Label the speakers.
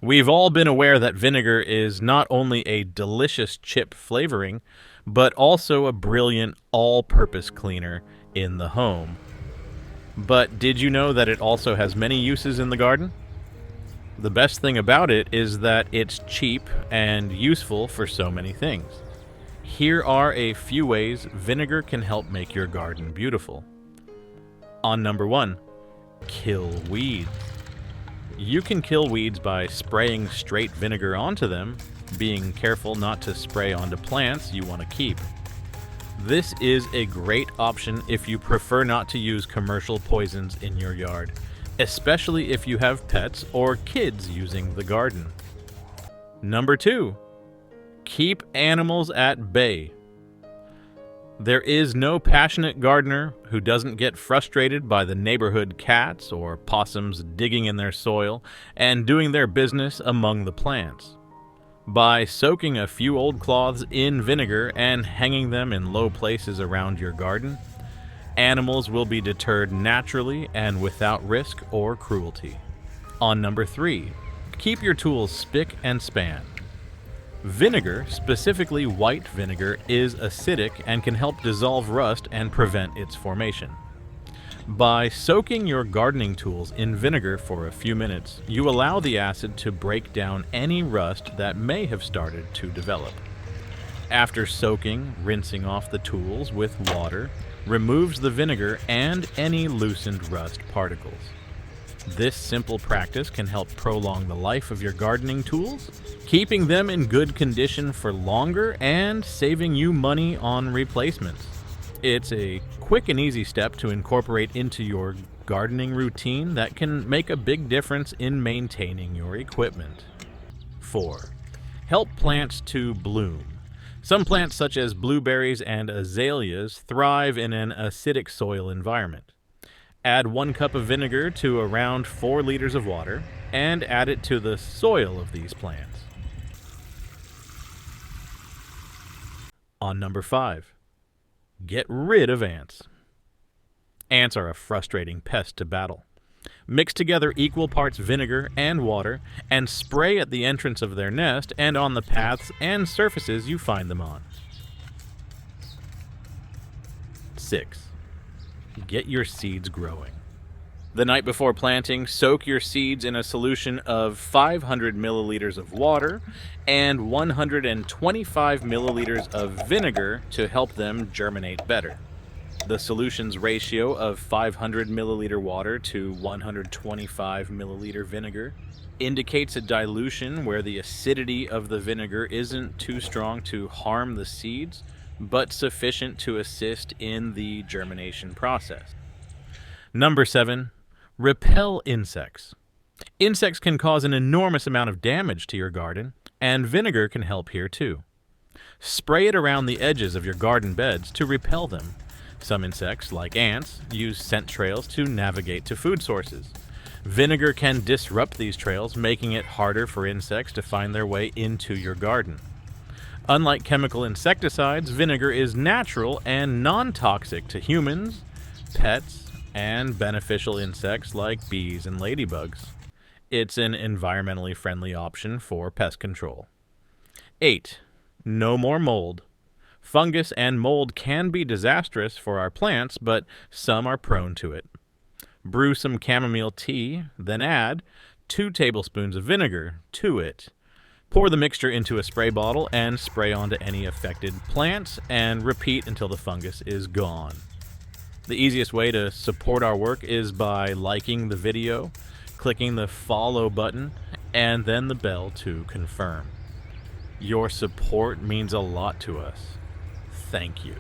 Speaker 1: We've all been aware that vinegar is not only a delicious chip flavoring, but also a brilliant all-purpose cleaner in the home. But did you know that it also has many uses in the garden? The best thing about it is that it's cheap and useful for so many things. Here are a few ways vinegar can help make your garden beautiful. On number 1, kill weeds. You can kill weeds by spraying straight vinegar onto them, being careful not to spray onto plants you want to keep. This is a great option if you prefer not to use commercial poisons in your yard, especially if you have pets or kids using the garden. Number 2, keep animals at bay. There is no passionate gardener who doesn't get frustrated by the neighborhood cats or possums digging in their soil and doing their business among the plants. By soaking a few old cloths in vinegar and hanging them in low places around your garden, animals will be deterred naturally and without risk or cruelty. On number 3, keep your tools spick and span. Vinegar, specifically white vinegar, is acidic and can help dissolve rust and prevent its formation. By soaking your gardening tools in vinegar for a few minutes, you allow the acid to break down any rust that may have started to develop. After soaking, rinsing off the tools with water removes the vinegar and any loosened rust particles. This simple practice can help prolong the life of your gardening tools, keeping them in good condition for longer and saving you money on replacements. It's a quick and easy step to incorporate into your gardening routine that can make a big difference in maintaining your equipment. 4, help plants to bloom. Some plants such as blueberries and azaleas thrive in an acidic soil environment. Add 1 cup of vinegar to around 4 liters of water and add it to the soil of these plants. On number 5, get rid of ants. Ants are a frustrating pest to battle. Mix together equal parts vinegar and water and spray at the entrance of their nest and on the paths and surfaces you find them on. 6, get your seeds growing. The night before planting, soak your seeds in a solution of 500 milliliters of water and 125 milliliters of vinegar to help them germinate better. The solution's ratio of 500 milliliter water to 125 milliliter vinegar indicates a dilution where the acidity of the vinegar isn't too strong to harm the seeds, but sufficient to assist in the germination process. Number 7, repel insects. Insects can cause an enormous amount of damage to your garden, and vinegar can help here too. Spray it around the edges of your garden beds to repel them. Some insects, like ants, use scent trails to navigate to food sources. Vinegar can disrupt these trails, making it harder for insects to find their way into your garden. Unlike chemical insecticides, vinegar is natural and non-toxic to humans, pets, and beneficial insects like bees and ladybugs. It's an environmentally friendly option for pest control. 8, no more mold. Fungus and mold can be disastrous for our plants, but some are prone to it. Brew some chamomile tea, then add 2 tablespoons of vinegar to it. Pour the mixture into a spray bottle and spray onto any affected plants and repeat until the fungus is gone. The easiest way to support our work is by liking the video, clicking the follow button, and then the bell to confirm. Your support means a lot to us. Thank you.